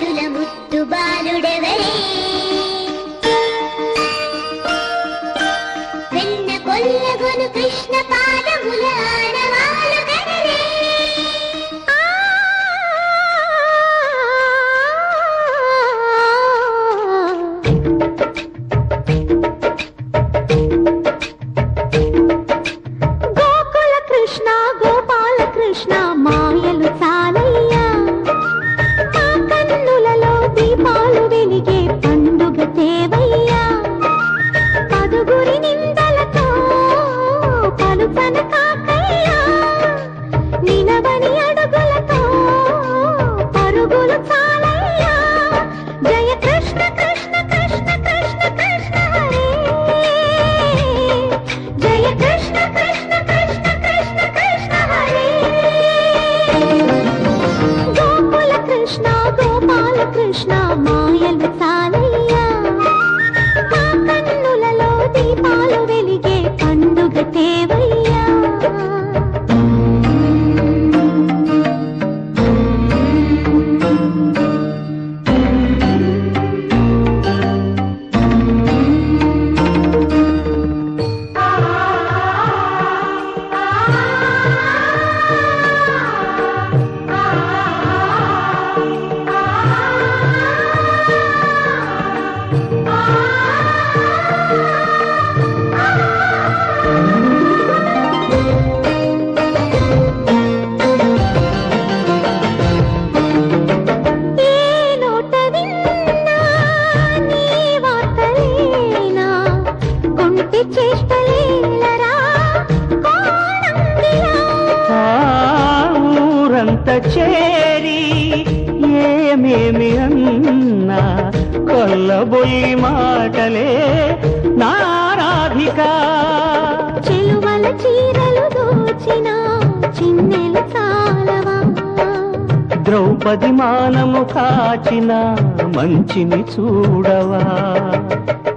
ముద్దుల ముద్దు బాలుడెవరే వెన్న కొల్లగొను కృష్ణ పాదముల ఆనవాలు కదలే గోకుల కృష్ణ గోపాల కృష్ణ మాయలు చాలయ్యా మా కన్నులలో దీపాలు వెలిగే పండుగ తేవయ్యా పదుగురి నిందలతో పలుపన కాకయ్యా నిలవని అడుగులతో పరుగులు చాలయ్యా జయ కృష్ణ కృష్ణ కృష్ణ కృష్ణ కృష్ణ హరే జయ కృష్ణ కృష్ణ కృష్ణ కృష్ణ కృష్ణ హరే గోకుల కృష్ణ గోపాల కృష్ణ మాయలు చాలయ్యా మా కన్నులలో దీపాలు వెలిగే పండుగ తేవయ్యా ఊరంత చేరి ఏమేమి అన్నా కొల్లబొల్లి మాటలే నారాధిక చెలువల చీరలు దోచిన చిన్నెలు చాలవా ద్రౌపది మానము కాచిన మంచిని చూడవా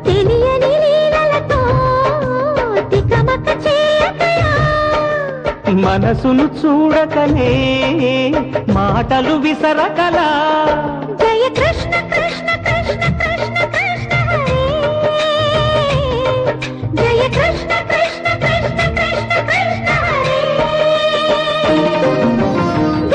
తెలియని లీలలతో తికమక చేయకయా మనసును చూడకనే మాటలు విసరకలా జయ